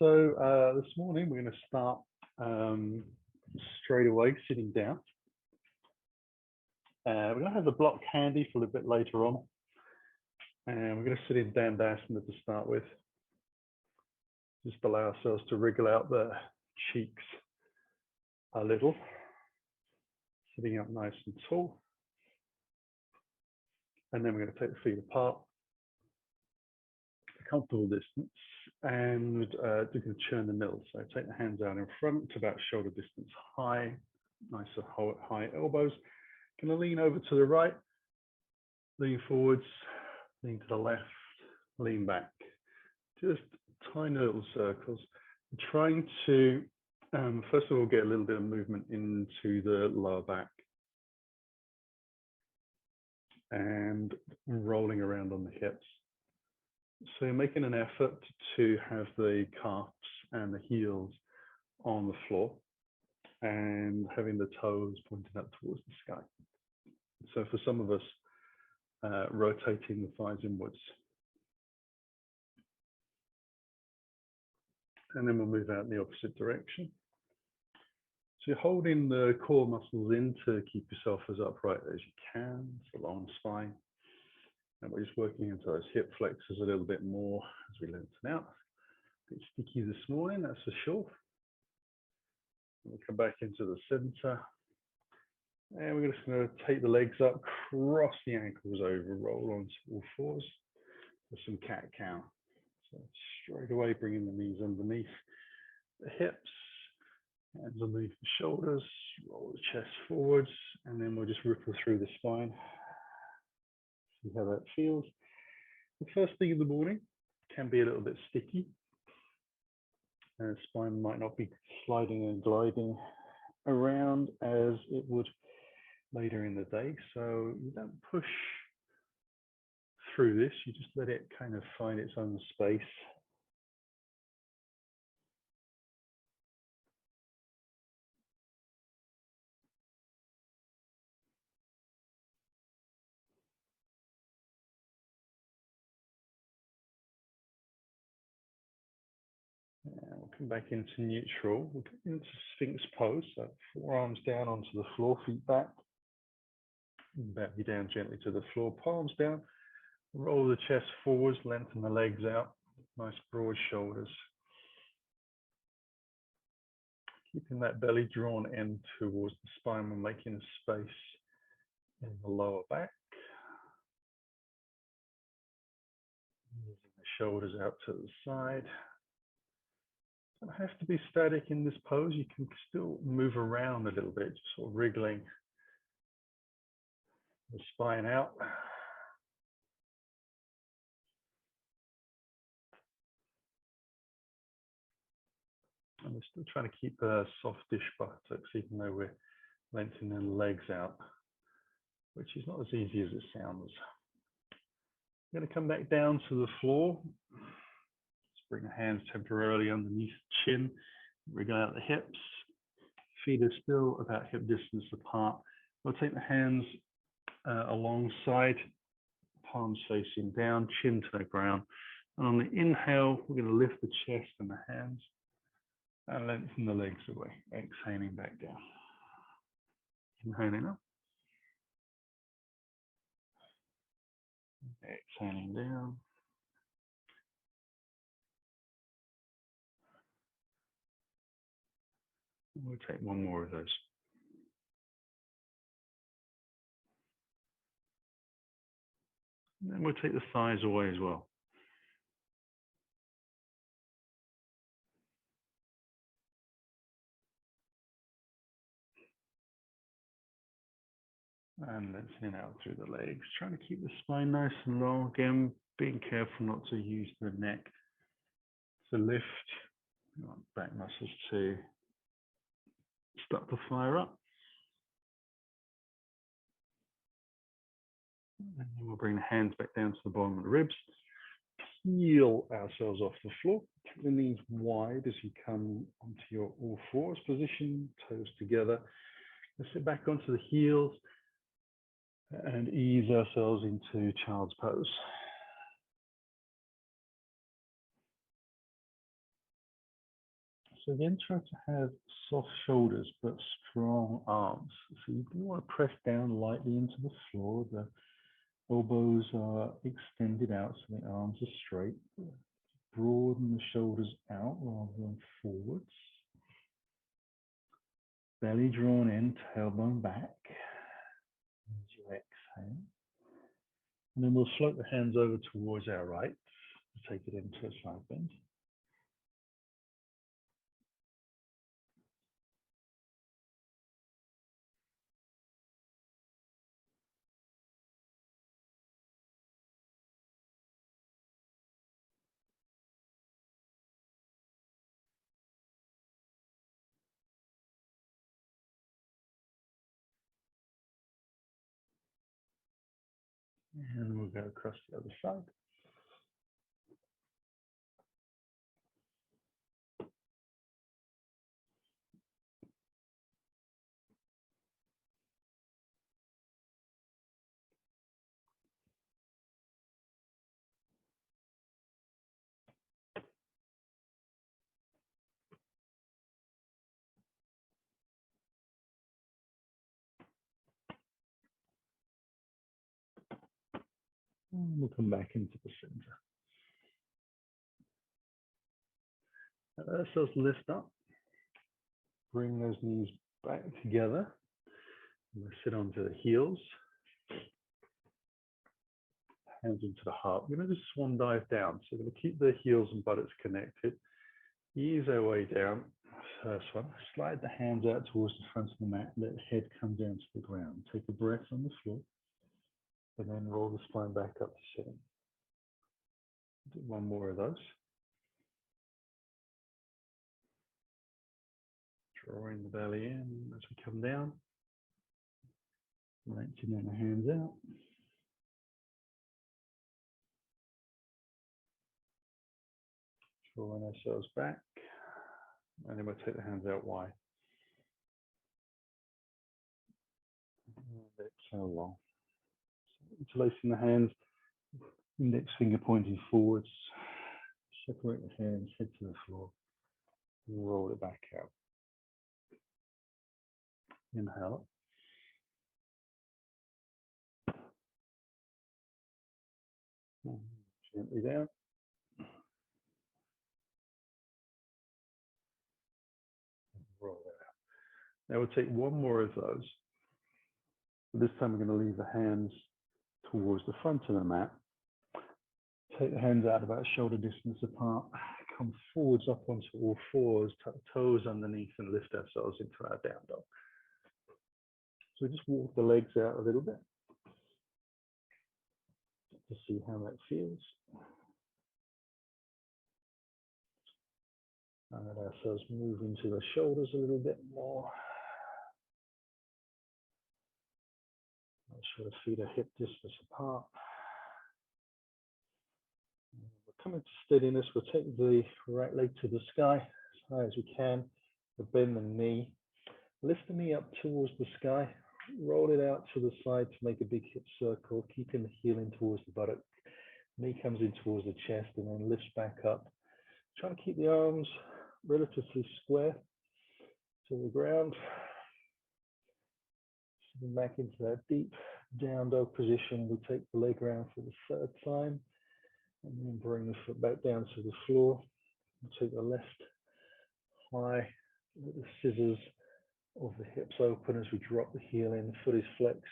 So this morning we're going to start straight away sitting down. We're going to have the block handy for a little bit later on. And we're going to sit in Dandasana to start with. Just allow ourselves to wriggle out the cheeks a little. Sitting up nice and tall. And then we're going to take the feet apart. A comfortable distance. And we're going to churn the middle. So take the hands out in front to about shoulder distance high. Nice and high elbows. Going to lean over to the right. Lean forwards. Lean to the left. Lean back. Just tiny little circles. I'm trying to, first of all, get a little bit of movement into the lower back. And rolling around on the hips. So you're making an effort to have the calves and the heels on the floor and having the toes pointed up towards the sky. So for some of us, rotating the thighs inwards. And then we'll move out in the opposite direction. So you're holding the core muscles in to keep yourself as upright as you can, it's a long spine. And we're just working into those hip flexors a little bit more as we lengthen out. A bit sticky this morning, that's for sure. We'll come back into the center. And we're just going to take the legs up, cross the ankles over, roll onto all fours for some cat-cow. So straight away, bringing the knees underneath the hips, hands underneath the shoulders, roll the chest forwards, and then we'll just ripple through the spine. See how that feels. The first thing in the morning can be a little bit sticky. The spine might not be sliding and gliding around as it would later in the day. So you don't push through this, you just let it kind of find its own space. And we'll come back into neutral. We'll get into Sphinx pose. So forearms down onto the floor, feet back. Back you down gently to the floor, palms down. Roll the chest forwards, lengthen the legs out. Nice broad shoulders. Keeping that belly drawn in towards the spine. We're making space in the lower back. Moving the shoulders out to the side. Don't have to be static in this pose. You can still move around a little bit, just sort of wriggling the spine out. And we're still trying to keep a softish buttocks, even though we're lengthening the legs out, which is not as easy as it sounds. I'm going to come back down to the floor. Just bring the hands temporarily underneath the chin, wriggle out the hips. Feet are still about hip distance apart. We'll take the hands alongside, palms facing down, chin to the ground. And on the inhale, we're going to lift the chest and the hands and lengthen the legs away, exhaling back down. Inhaling up. Exhaling down. We'll take one more of those. And then we'll take the thighs away as well. And lengthening out through the legs, trying to keep the spine nice and long. Again, being careful not to use the neck to lift. You want back muscles to start to fire up. And then we'll bring the hands back down to the bottom of the ribs. Peel ourselves off the floor. Keep the knees wide as you come onto your all fours position, toes together. Let's sit back onto the heels and ease ourselves into child's pose. So again, try to have soft shoulders but strong arms. So you do want to press down lightly into the floor. The elbows are extended out so the arms are straight. Broaden the shoulders out rather than forwards. Belly drawn in, tailbone back. As you exhale. And then we'll float the hands over towards our right. Take it into a side bend. And we'll go across the other side. And we'll come back into the center. So lift up. Bring those knees back together. We'll sit onto the heels. Hands into the heart. We're going to just swan dive down. So we're going to keep the heels and buttocks connected. Ease our way down. First one. Slide the hands out towards the front of the mat. Let the head come down to the ground. Take a breath on the floor. And then roll the spine back up to sitting. Do one more of those. Drawing the belly in as we come down. Lengthening the hands out. Drawing ourselves back. And then we'll take the hands out wide. And exhale long. So interlacing the hands, index finger pointing forwards. Separate the hands, head to the floor. Roll it back out. Inhale. Gently down. Roll it out. Now we'll take one more of those. This time we're going to leave the hands towards the front of the mat. Take the hands out about shoulder distance apart. Come forwards up onto all fours, tuck toes underneath and lift ourselves into our down dog. So we just walk the legs out a little bit to see how that feels. And let ourselves move into the shoulders a little bit more. Make sure the feet are hip distance apart. We're coming to steadiness. We'll take the right leg to the sky as high as we can. We'll bend the knee. Lift the knee up towards the sky. Roll it out to the side to make a big hip circle, keeping the heel in towards the buttock. Knee comes in towards the chest and then lifts back up. Try to keep the arms relatively square to the ground. Sitting back into that deep down dog position. We take the leg around for the third time and then bring the foot back down to the floor. We'll take the left thigh, let the scissors of the hips open as we drop the heel in. The foot is flexed.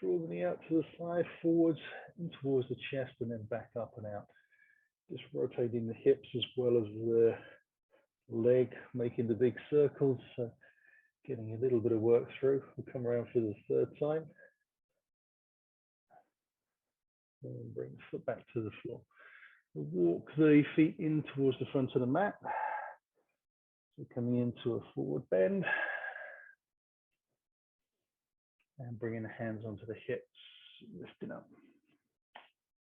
Draw the knee out to the side, forwards and towards the chest and then back up and out. Just rotating the hips as well as the leg, making the big circles. So getting a little bit of work through. We'll come around for the third time. And bring the foot back to the floor. We'll walk the feet in towards the front of the mat. So coming into a forward bend. And bringing the hands onto the hips, lifting up.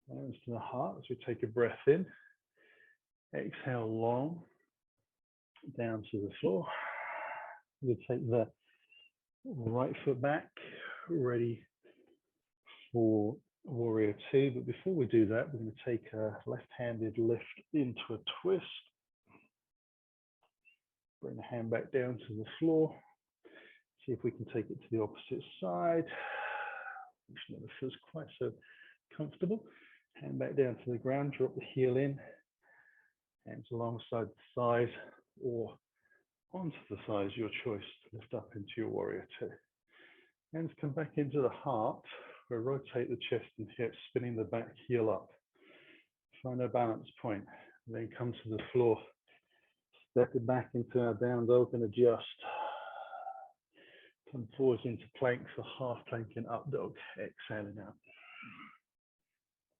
Hands to the heart as we take a breath in. Exhale long, down to the floor. We'll take the right foot back, ready for warrior two. But before we do that, we're going to take a left-handed lift into a twist. Bring the hand back down to the floor. See if we can take it to the opposite side, which never feels quite so comfortable. Hand back down to the ground, drop the heel in, hands alongside the thighs or onto the thighs, your choice. Lift up into your warrior two. Hands come back into the heart. We'll rotate the chest and hips, spinning the back heel up. Find a balance point. Then come to the floor. Step it back into our down dog and adjust. Come forwards into plank for half plank and up dog. Exhaling out.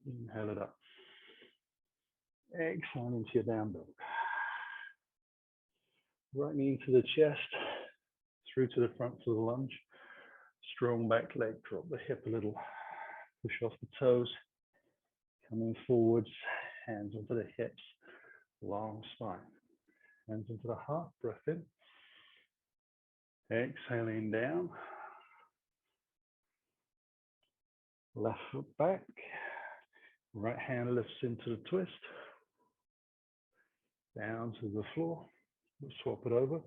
Inhale it up. Exhale into your down dog. Right knee into the chest, through to the front for the lunge. Strong back leg, drop the hip a little. Push off the toes. Coming forwards, hands onto the hips. Long spine. Hands into the heart, breath in. Exhaling down. Left foot back. Right hand lifts into the twist. Down to the floor. We'll swap it over.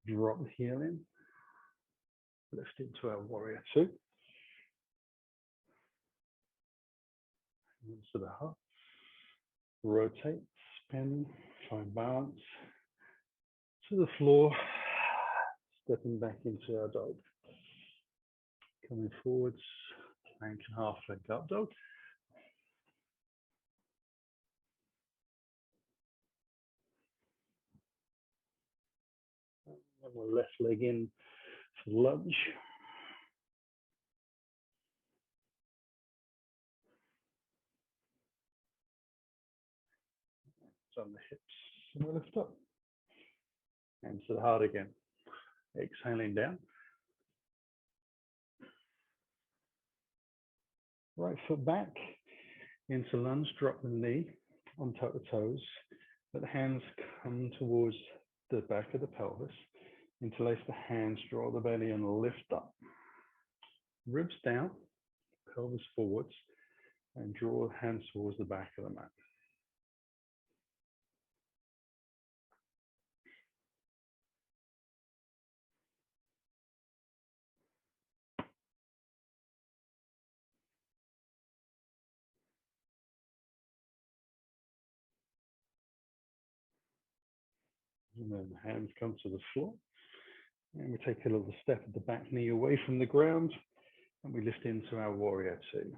Drop the heel in. Lift into our warrior two. Into the heart. Rotate, spin, find balance. To the floor. Stepping back into our dog. Coming forwards. Plank and half leg up dog. And we'll left leg in for lunge. On the hips, and we'll lift up. And to the heart again. Exhaling down. Right foot back into lunge, drop the knee, untuck the toes. Let the hands come towards the back of the pelvis. Interlace the hands, draw the belly and lift up. Ribs down, pelvis forwards, and draw the hands towards the back of the mat. And then the hands come to the floor. And we take a little step at the back knee away from the ground. And we lift into our warrior two.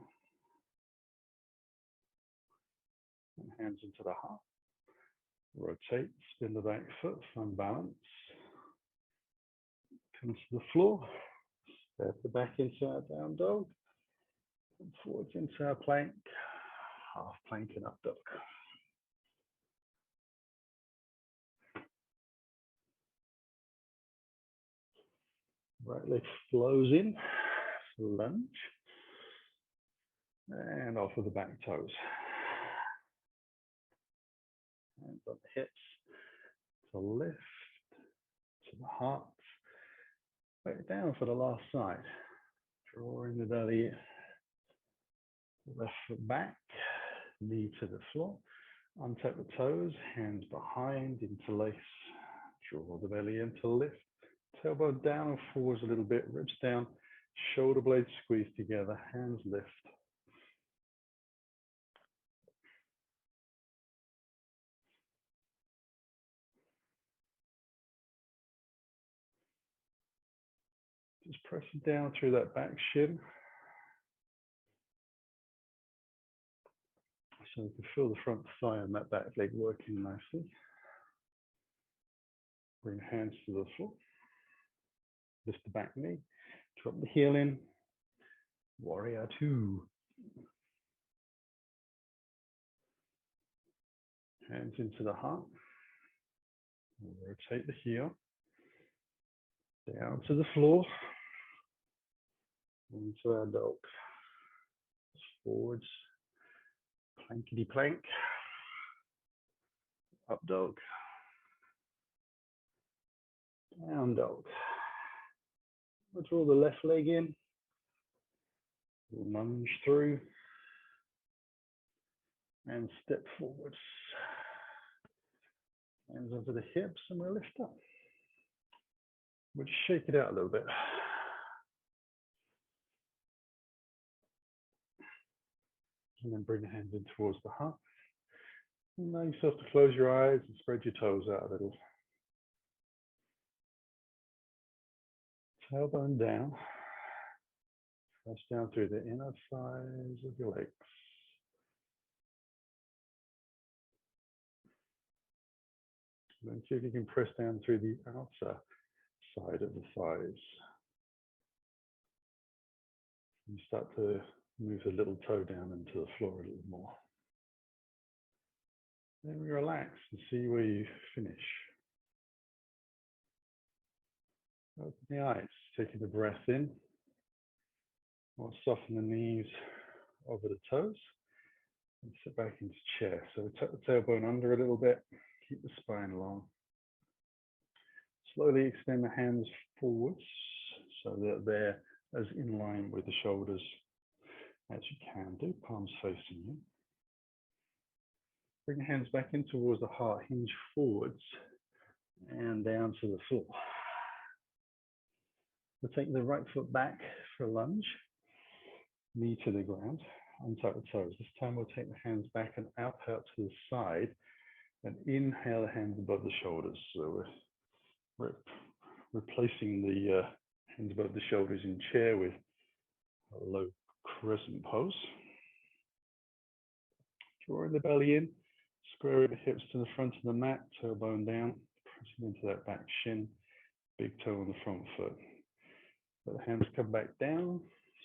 And hands into the heart. Rotate, spin the back foot, find balance. Come to the floor. Step the back into our down dog. Come forwards into our plank. Half plank and up dog. Right leg flows in, lunge, and off of the back toes. Hands on the hips, to lift, to the heart. Back down for the last side. Drawing the belly, left foot back, knee to the floor. Untuck the toes, hands behind, interlace. Draw the belly in to lift. Tailbone down and forwards a little bit, ribs down, shoulder blades squeeze together, hands lift. Just press it down through that back shin. So you can feel the front thigh and that back leg working nicely. Bring hands to the floor. Lift the back knee. Drop the heel in. Warrior two. Hands into the heart. Rotate the heel. Down to the floor. Into our dog. Forwards. Plankety plank. Up dog. Down dog. We'll draw the left leg in. We'll lunge through. and step forwards. Hands onto the hips and we'll lift up. We'll just shake it out a little bit. And then bring the hands in towards the heart. Allow yourself to close your eyes and spread your toes out a little. Tailbone down. Press down through the inner thighs of your legs. Then see if you can press down through the outer side of the thighs. You start to move the little toe down into the floor a little more. Then we relax and see where you finish. Open the eyes, taking the breath in. Or soften the knees over the toes and sit back into chair. So we tuck the tailbone under a little bit, keep the spine long. Slowly extend the hands forwards so that they're as in line with the shoulders as you can do, palms facing you. Bring the hands back in towards the heart, hinge forwards and down to the floor. We'll take the right foot back for a lunge, knee to the ground, untuck the toes. This time we'll take the hands back and out to the side and inhale the hands above the shoulders. So we're replacing the hands above the shoulders in chair with a low crescent pose. Drawing the belly in, squaring the hips to the front of the mat, tailbone down, pressing into that back shin, big toe on the front foot. Let the hands come back down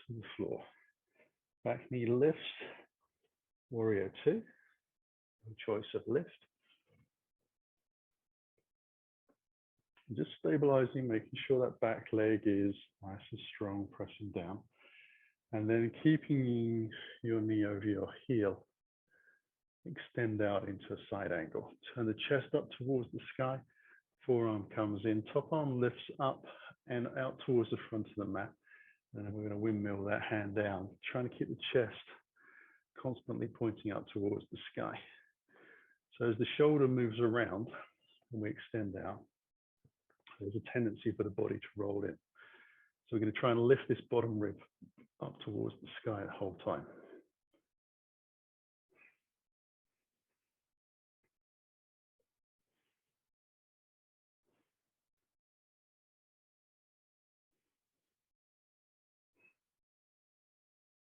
to the floor. Back knee lifts, warrior two, no choice of lift. And just stabilizing, making sure that back leg is nice and strong, pressing down. And then keeping your knee over your heel. Extend out into a side angle. Turn the chest up towards the sky. Forearm comes in, top arm lifts up and out towards the front of the mat. And then we're going to windmill that hand down, trying to keep the chest constantly pointing up towards the sky. So as the shoulder moves around and we extend out, there's a tendency for the body to roll in. So we're going to try and lift this bottom rib up towards the sky the whole time.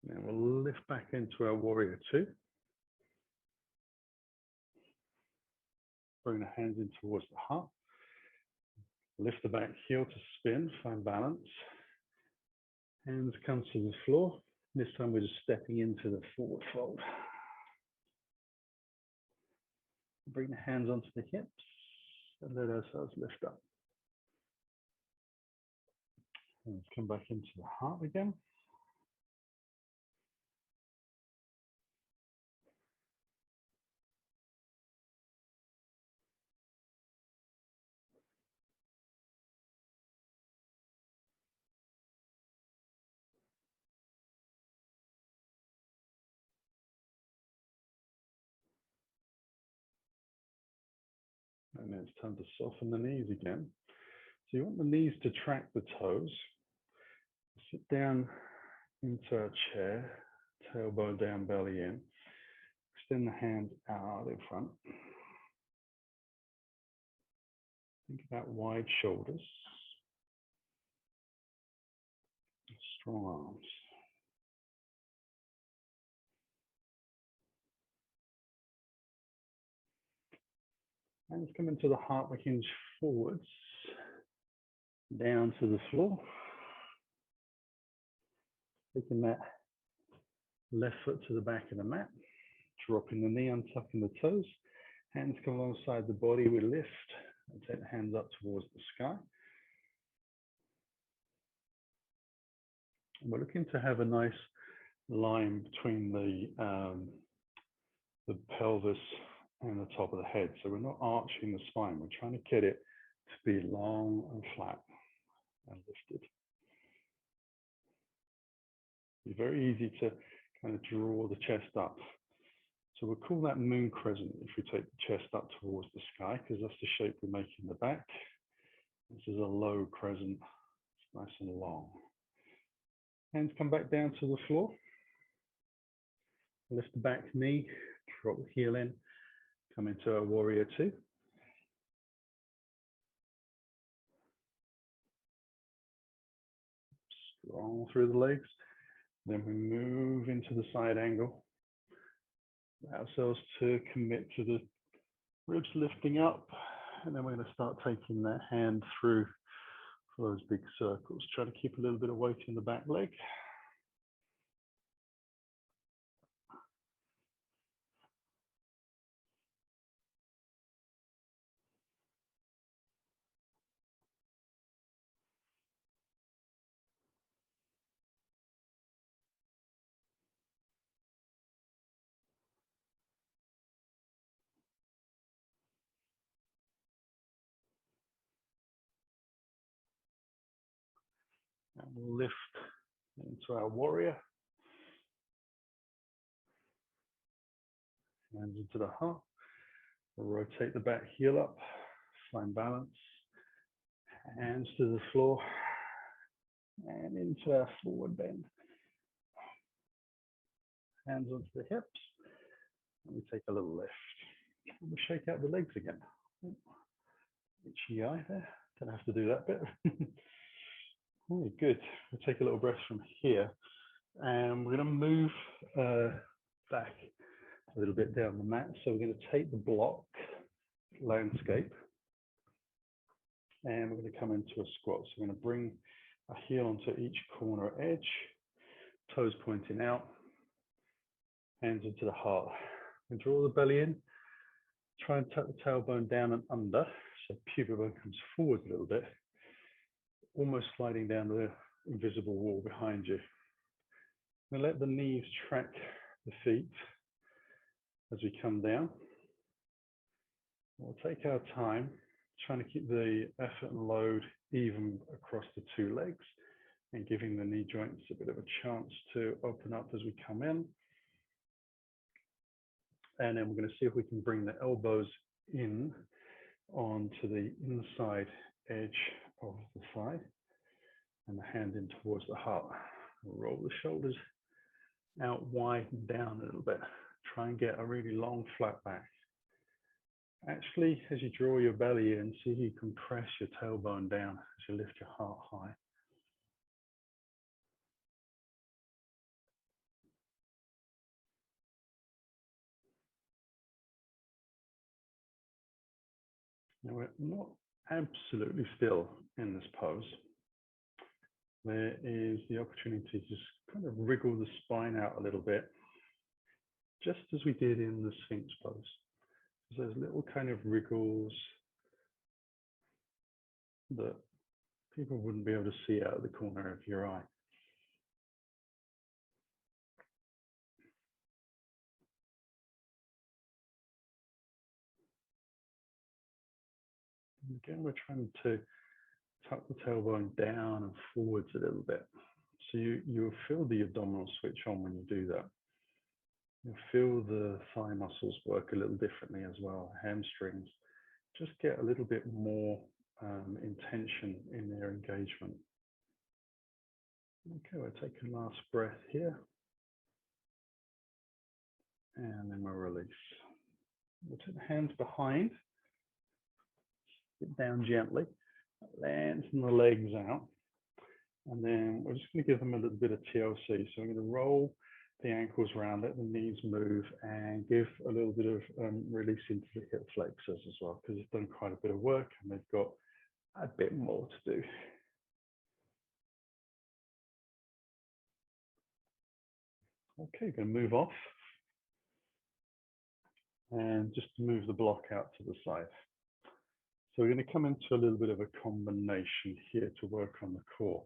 And we'll lift back into our warrior two. Bring the hands in towards the heart. Lift the back heel to spin, find balance. Hands come to the floor. This time we're just stepping into the forward fold. Bring the hands onto the hips and let ourselves lift up. Hands come back into the heart again. And then it's time to soften the knees again. So you want the knees to track the toes. Sit down into a chair, tailbone down, belly in. Extend the hands out in front. Think about wide shoulders. Strong arms. Hands come into the heart, we hinge forwards, down to the floor. Taking that left foot to the back of the mat, dropping the knee, untucking the toes. Hands come alongside the body, we lift and take the hands up towards the sky. And we're looking to have a nice line between the pelvis and the top of the head. So we're not arching the spine, we're trying to get it to be long and flat and lifted. It's very easy to kind of draw the chest up So we'll call that moon crescent if we take the chest up towards the sky, because that's the shape we make in the back. This is a low crescent, it's nice and long. Hands come back down to the floor. Lift the back knee, drop the heel in, come into a warrior two. Strong through the legs. Then we move into the side angle. Allow ourselves to commit to the ribs lifting up. And then we're going to start taking that hand through for those big circles. Try to keep a little bit of weight in the back leg. And we'll lift into our warrior. Hands into the heart. We'll rotate the back heel up, find balance. Hands to the floor and into our forward bend. Hands onto the hips. And we take a little lift. And we'll shake out the legs again. Itchy eye there. Don't have to do that bit. Oh, good. We'll take a little breath from here. And we're going to move back a little bit down the mat. So we're going to take the block landscape. And we're going to come into a squat. So we're going to bring a heel onto each corner edge. Toes pointing out. Hands into the heart. And draw the belly in. Try and tuck the tailbone down and under. So pubic bone comes forward a little bit. Almost sliding down the invisible wall behind you. And let the knees track the feet as we come down. We'll take our time, trying to keep the effort and load even across the two legs and giving the knee joints a bit of a chance to open up as we come in. And then we're going to see if we can bring the elbows in onto the inside edge of the thigh and the hand in towards the heart. We'll roll the shoulders out wide and down a little bit. Try and get a really long flat back. Actually, as you draw your belly in, see if you can press your tailbone down as you lift your heart high. Now we're not absolutely still in this pose. There is the opportunity to just kind of wriggle the spine out a little bit, just as we did in the Sphinx pose. So there's little kind of wriggles that people wouldn't be able to see out of the corner of your eye. And again, we're trying to tuck the tailbone down and forwards a little bit. So you'll feel the abdominal switch on when you do that. You'll feel the thigh muscles work a little differently as well. Hamstrings just get a little bit more intention in their engagement. Okay, we'll take a last breath here. And then we'll release. We'll take the hands behind. Sit down gently. Lengthen the legs out. And then we're just going to give them a little bit of TLC. So I'm going to roll the ankles around, let the knees move, and give a little bit of release into the hip flexors as well, because it's done quite a bit of work and they've got a bit more to do. Okay, going to move off and just move the block out to the side. So we're going to come into a little bit of a combination here to work on the core.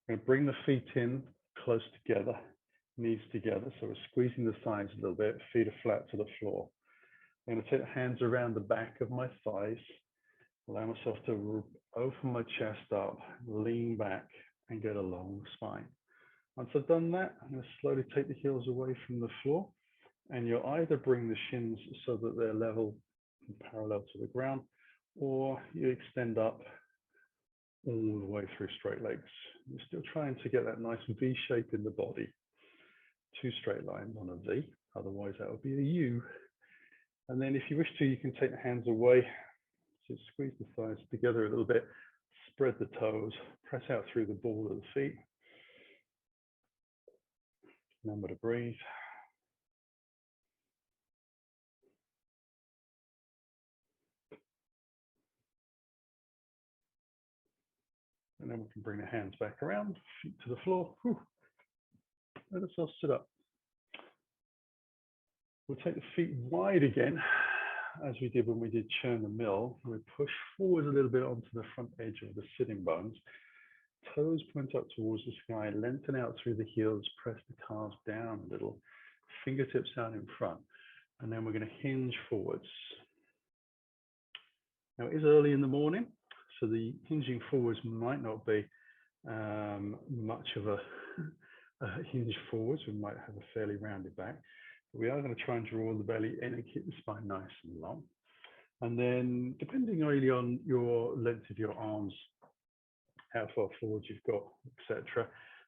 We're going to bring the feet in close together, knees together. So we're squeezing the sides a little bit, feet are flat to the floor. I'm going to take the hands around the back of my thighs, allow myself to open my chest up, lean back and get a long spine. Once I've done that, I'm going to slowly take the heels away from the floor And you'll either bring the shins so that they're level and parallel to the ground, or you extend up all the way through straight legs. You're still trying to get that nice V shape in the body. 2 straight lines on a V, otherwise that would be a U. And then if you wish to, you can take the hands away. So squeeze the thighs together a little bit, spread the toes, press out through the ball of the feet. Remember to breathe. And then we can bring the hands back around, feet to the floor. Whew. Let ourselves sit up. We'll take the feet wide again, as we did when we did churn the mill. We push forward a little bit onto the front edge of the sitting bones. Toes point up towards the sky, lengthen out through the heels, press the calves down a little, fingertips out in front. And then we're going to hinge forwards. Now it is early in the morning, so the hinging forwards might not be much of a hinge forwards. We might have a fairly rounded back. But we are going to try and draw the belly in and keep the spine nice and long. And then depending really on your length of your arms, how far forward you've got, etc.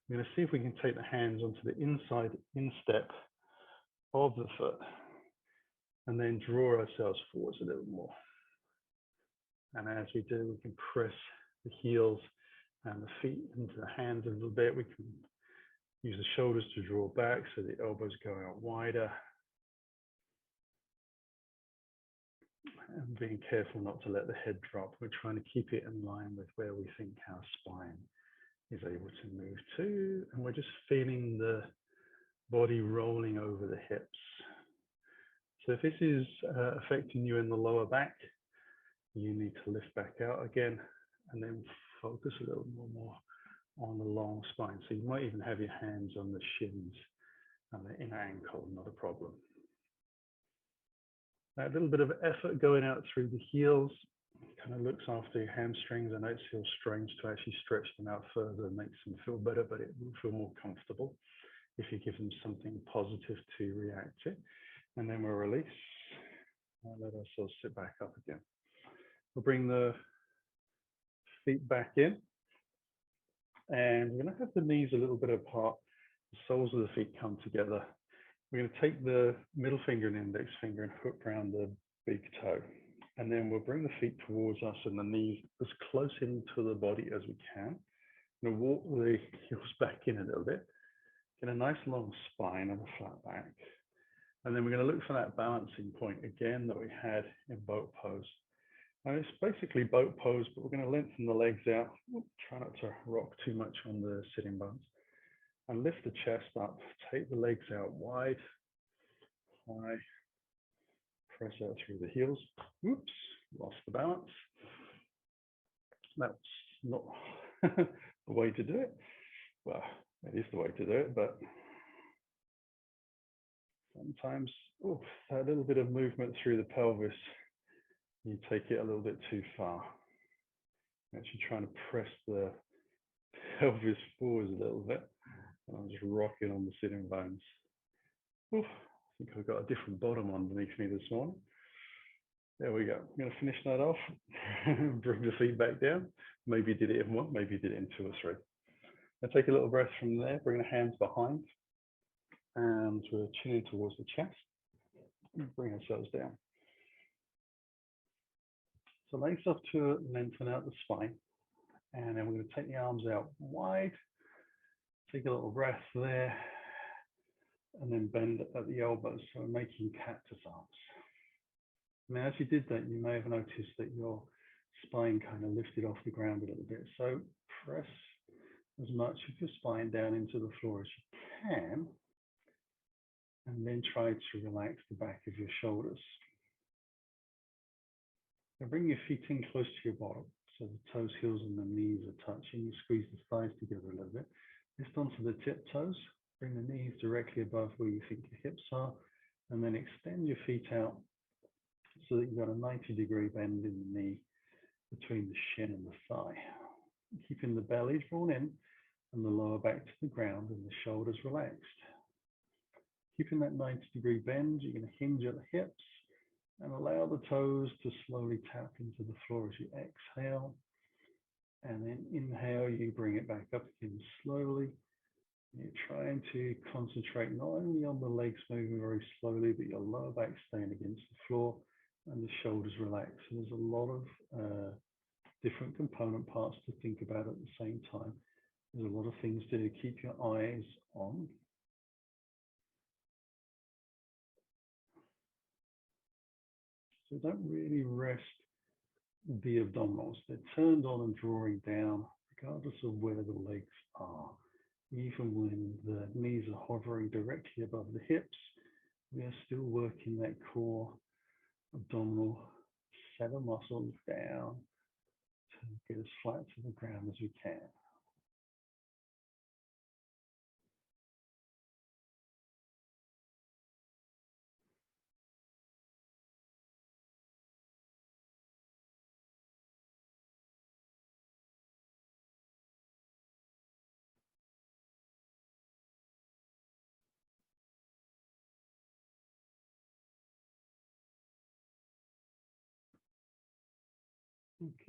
We're going to see if we can take the hands onto the inside instep of the foot and then draw ourselves forwards a little more. And as we do, we can press the heels and the feet into the hands a little bit. We can use the shoulders to draw back so the elbows go out wider. And being careful not to let the head drop. We're trying to keep it in line with where we think our spine is able to move to. And we're just feeling the body rolling over the hips. So if this is affecting you in the lower back, you need to lift back out again and then focus a little more on the long spine. So you might even have your hands on the shins and the inner ankle, not a problem. That little bit of effort going out through the heels kind of looks after your hamstrings. I know it feels strange to actually stretch them out further and makes them feel better, but it will feel more comfortable if you give them something positive to react to. And then we'll release and let ourselves sit back up again. We'll bring the feet back in, and we're going to have the knees a little bit apart. The soles of the feet come together. We're going to take the middle finger and index finger and hook around the big toe. And then we'll bring the feet towards us and the knees as close into the body as we can. We'll walk the heels back in a little bit. Get a nice long spine and a flat back. And then we're going to look for that balancing point again that we had in boat pose. And it's basically boat pose, but we're going to lengthen the legs out. Try not to rock too much on the sitting bones. And lift the chest up, take the legs out wide, high, press out through the heels. Oops, lost the balance. That's not the way to do it. Well, it is the way to do it, but sometimes that little bit of movement through the pelvis, you take it a little bit too far. Actually trying to press the pelvis forwards a little bit. And I'm just rocking on the sitting bones. Oof, I think I've got a different bottom underneath me this morning. There we go. I'm going to finish that off. Bring the feet back down. Maybe you did it in one, maybe you did it in 2 or 3. Now take a little breath from there. Bring the hands behind. And we're chinning towards the chest. Bring ourselves down. So legs off to lengthen out the spine. And then we're going to take the arms out wide. Take a little breath there, and then bend at the elbows, so we're making cactus arms. Now, as you did that, you may have noticed that your spine kind of lifted off the ground a little bit. So press as much of your spine down into the floor as you can, and then try to relax the back of your shoulders. Now bring your feet in close to your bottom, so the toes, heels, and the knees are touching. You squeeze the thighs together a little bit. Lift onto the tip toes, bring the knees directly above where you think your hips are, and then extend your feet out so that you've got a 90-degree bend in the knee between the shin and the thigh. Keeping the belly drawn in and the lower back to the ground and the shoulders relaxed. Keeping that 90-degree bend, you're going to hinge at the hips and allow the toes to slowly tap into the floor as you exhale. And then inhale, you bring it back up again slowly. You're trying to concentrate not only on the legs moving very slowly, but your lower back staying against the floor and the shoulders relaxed. So there's a lot of different component parts to think about at the same time. There's a lot of things to do. Keep your eyes on. So don't really rest the abdominals. They're turned on and drawing down, regardless of where the legs are. Even when the knees are hovering directly above the hips, we are still working that core abdominal set of muscles down to get as flat to the ground as we can.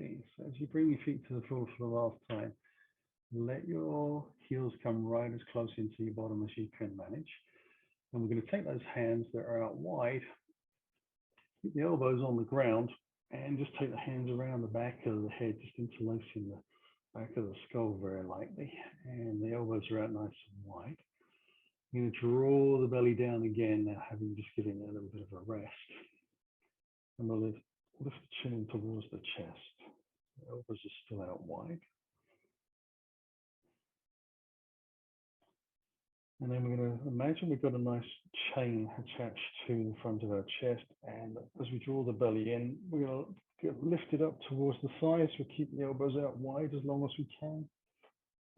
Okay, so as you bring your feet to the floor for the last time, let your heels come right as close into your bottom as you can manage. And we're going to take those hands that are out wide, keep the elbows on the ground, and just take the hands around the back of the head, just interlacing the back of the skull very lightly. And the elbows are out nice and wide. I'm going to draw the belly down again, now having just given it a little bit of a rest. And we'll lift the chin towards the chest. The elbows are still out wide. And then we're going to imagine we've got a nice chain attached to the front of our chest. And as we draw the belly in, we're going to get lifted up towards the thighs. We'll keep the elbows out wide as long as we can.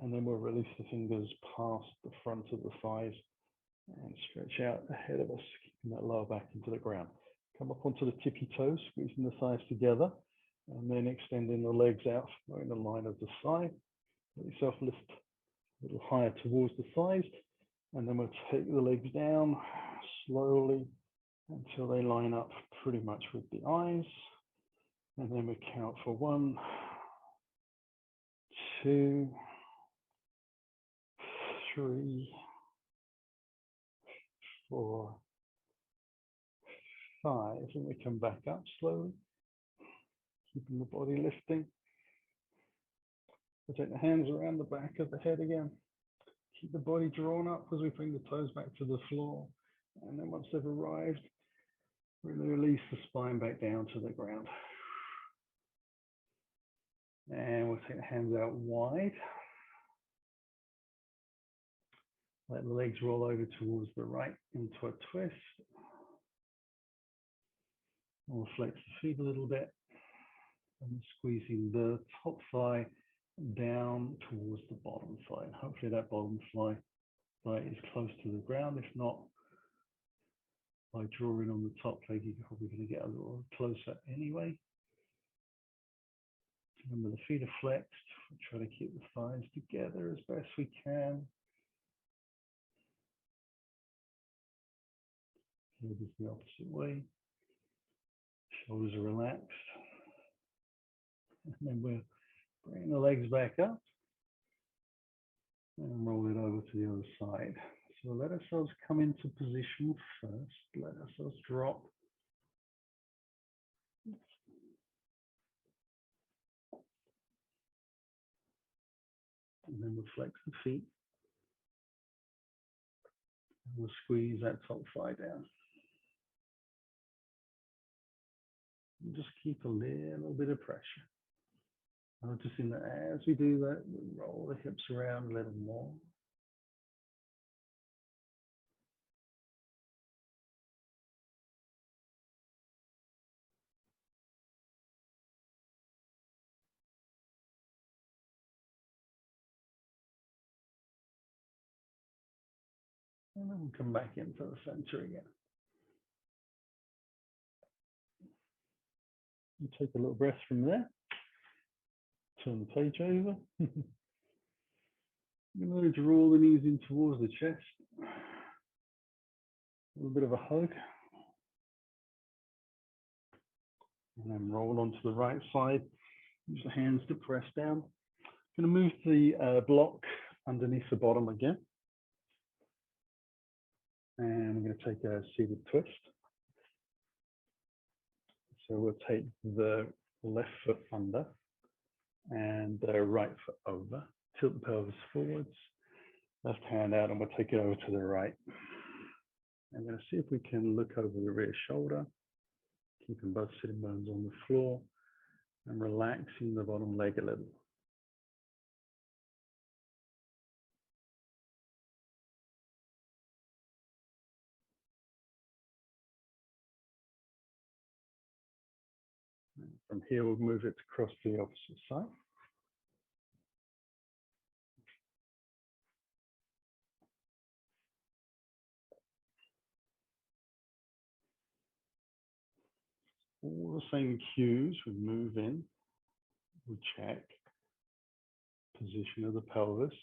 And then we'll release the fingers past the front of the thighs and stretch out ahead of us, keeping that lower back into the ground. Come up onto the tippy toes, squeezing the thighs together, and then extending the legs out, following the line of the thigh. Let yourself lift a little higher towards the thighs, and then we'll take the legs down slowly until they line up pretty much with the eyes. And then we count for 1, 2, 3, 4, 5, and we come back up slowly, keeping the body lifting. We'll take the hands around the back of the head again. Keep the body drawn up as we bring the toes back to the floor. And then once they've arrived, really release the spine back down to the ground. And we'll take the hands out wide. Let the legs roll over towards the right into a twist. And we'll flex the feet a little bit. And squeezing the top thigh down towards the bottom thigh. Hopefully that bottom thigh is close to the ground. If not, by drawing on the top leg, you're probably going to get a little closer anyway. Remember, the feet are flexed. We try to keep the thighs together as best we can. Head is the opposite way. Shoulders are relaxed. And then we'll bring the legs back up and roll it over to the other side. So let ourselves come into position first. Let ourselves drop. And then we'll flex the feet. And we'll squeeze that top thigh down. And just keep a little bit of pressure. Noticing that as we do that, we roll the hips around a little more. And then we'll come back into the center again. You take a little breath from there. Turn the page over. You're going to draw the knees in towards the chest. A little bit of a hug. And then roll onto the right side. Use the hands to press down. I'm going to move the block underneath the bottom again. And I'm going to take a seated twist. So we'll take the left foot under and the right foot over. Tilt the pelvis forwards, left hand out, and we'll take it over to the right. I'm going to see if we can look over the rear shoulder, keeping both sitting bones on the floor and relaxing the bottom leg a little. From here, we'll move it across to the opposite side. All the same cues, we move in, we check. Position of the pelvis,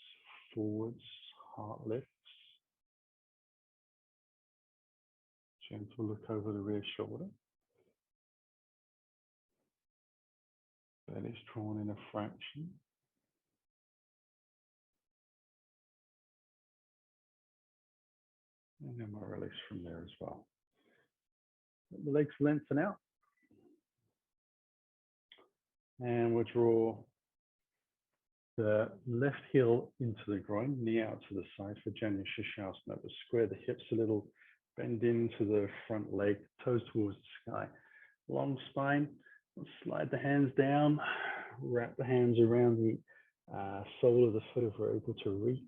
forwards, heart lifts. Gentle look over the rear shoulder. Belly's drawn in a fraction. And then we'll release from there as well. Let the legs lengthen out. And we'll draw the left heel into the groin, knee out to the side for Janu Shirshasana. We'll square the hips a little, bend into the front leg, toes towards the sky. Long spine, we'll slide the hands down, wrap the hands around the sole of the foot if we're able to reach.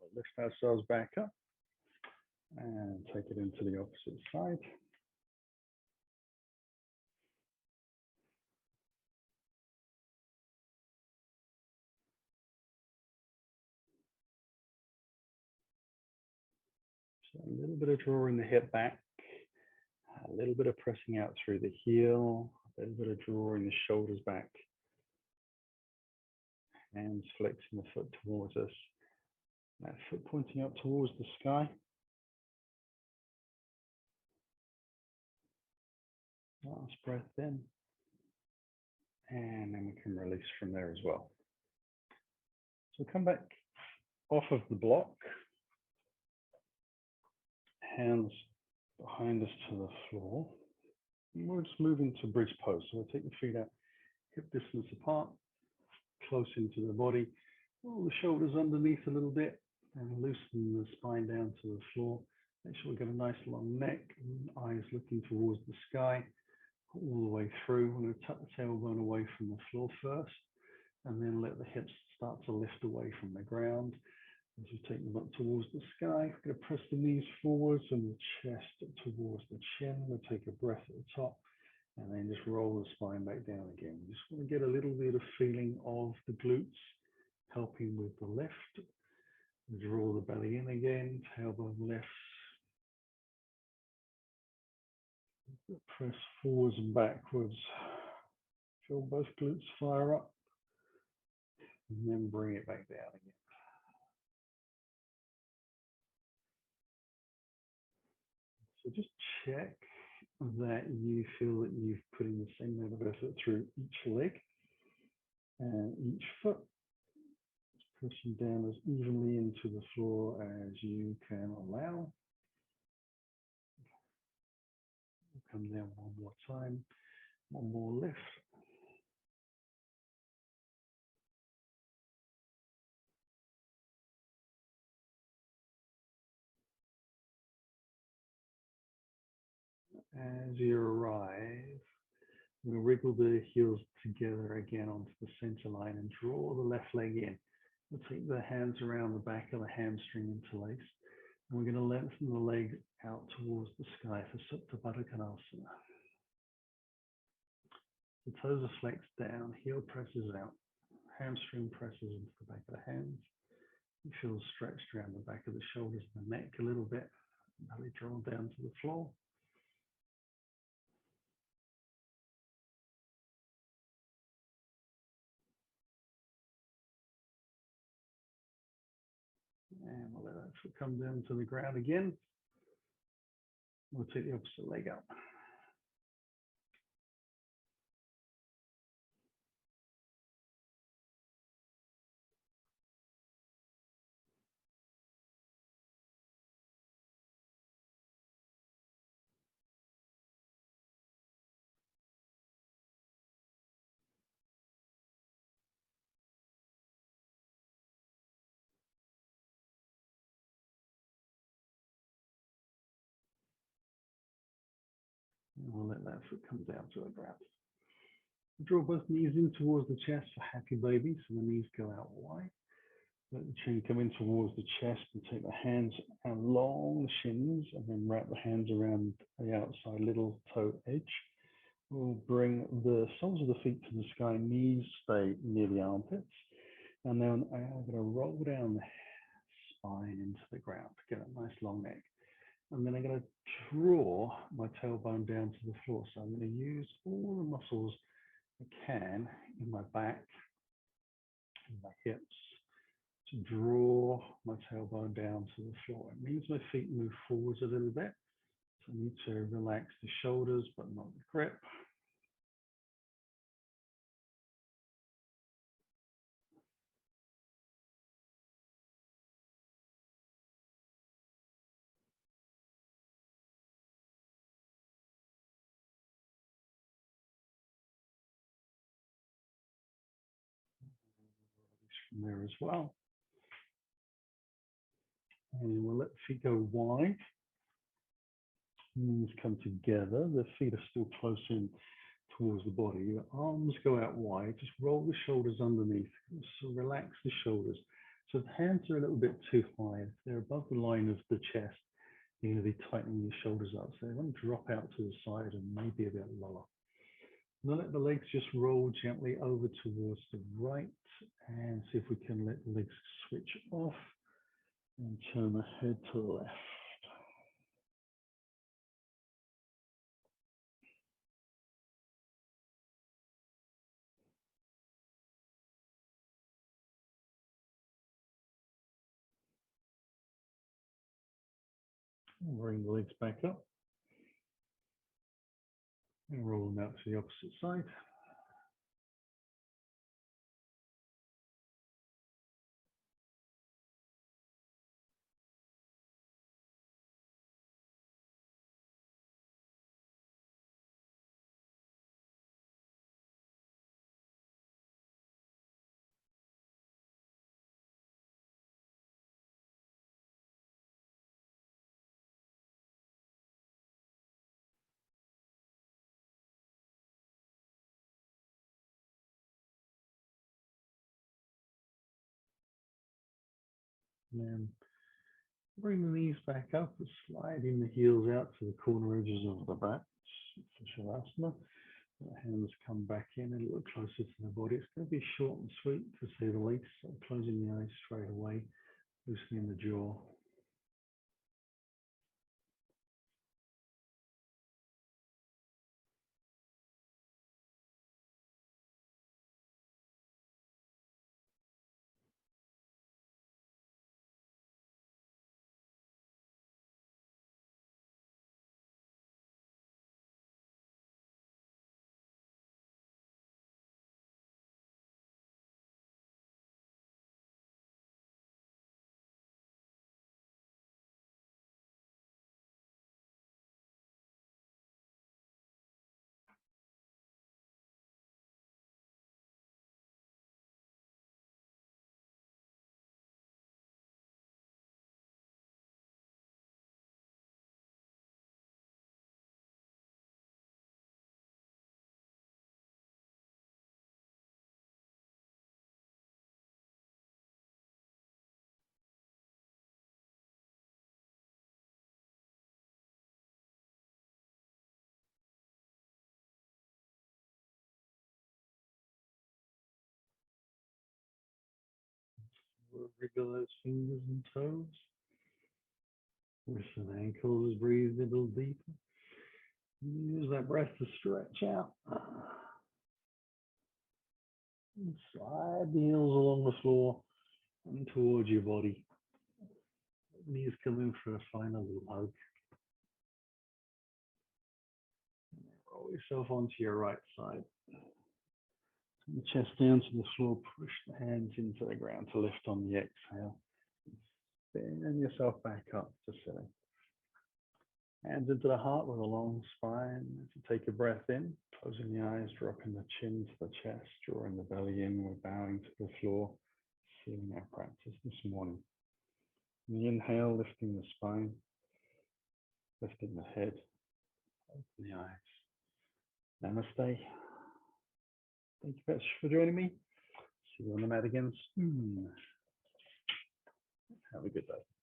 We'll lift ourselves back up and take it into the opposite side. So a little bit of drawing the hip back, a little bit of pressing out through the heel, a little bit of drawing the shoulders back, hands flexing the foot towards us, that foot pointing up towards the sky. Last breath in, and then we can release from there as well. So come back off of the block, hands behind us to the floor. And we'll just move into bridge pose. So we'll take the feet out, hip distance apart, close into the body. Roll the shoulders underneath a little bit and loosen the spine down to the floor. Make sure we've got a nice long neck, eyes looking towards the sky, all the way through. We're going to tuck the tailbone away from the floor first, and then let the hips start to lift away from the ground. As you take them up towards the sky, we're going to press the knees forwards and the chest towards the chin. We'll take a breath at the top and then just roll the spine back down again. We just want to get a little bit of feeling of the glutes helping with the lift. Draw the belly in again, tailbone lifts. Press forwards and backwards. Feel both glutes fire up and then bring it back down again. So just check that you feel that you've put in the same amount of effort through each leg and each foot. Just pushing down as evenly into the floor as you can allow. Come down one more time, one more lift. As you arrive, we'll wriggle the heels together again onto the center line and draw the left leg in. We'll take the hands around the back of the hamstring interlace, and we're going to lengthen the leg out towards the sky for Supta Baddha Konasana. The toes are flexed down, heel presses out, hamstring presses into the back of the hands. You feel stretched around the back of the shoulders and the neck a little bit. Belly drawn down to the floor. And we'll let that foot come down to the ground again. We'll take the opposite leg up. And we'll let that foot come down to the ground. Draw both knees in towards the chest for happy baby, so the knees go out wide. Let the chin come in towards the chest and take the hands along the shins and then wrap the hands around the outside little toe edge. We'll bring the soles of the feet to the sky, knees stay near the armpits. And then I'm going to roll down the spine into the ground, get a nice long neck. And then I'm going to draw my tailbone down to the floor. So I'm going to use all the muscles I can in my back, in my hips, to draw my tailbone down to the floor. It means my feet move forwards a little bit. So I need to relax the shoulders, but not the grip. From there as well. And we'll let the feet go wide. Knees come together. The feet are still close in towards the body. Your arms go out wide. Just roll the shoulders underneath. So relax the shoulders. So the hands are a little bit too high. If they're above the line of the chest, you're going to be tightening your shoulders up. So they want to drop out to the side and maybe a bit lower. And then let the legs just roll gently over towards the right and see if we can let the legs switch off and turn the head to the left. Bring the legs back up and roll them out to the opposite side. And then bring the knees back up and sliding the heels out to the corner edges of the back for Shavasana. The hands come back in a little closer to the body. It's going to be short and sweet to say the least. So closing the eyes straight away, loosening the jaw. wriggle those fingers and toes. Wrists and ankles, breathe a little deeper. Use that breath to stretch out. And slide the heels along the floor and towards your body. Knees come in for a final little hug. Roll yourself onto your right side. Turn the chest down to the floor, push the hands into the ground to lift on the exhale. Spin yourself back up to sitting. Hands into the heart with a long spine. As you take a breath in, closing the eyes, dropping the chin to the chest, drawing the belly in, we're bowing to the floor, sealing our practice this morning. The inhale, lifting the spine, lifting the head, open the eyes. Namaste. Thank you very much for joining me. See you on the mat again soon. Have a good day.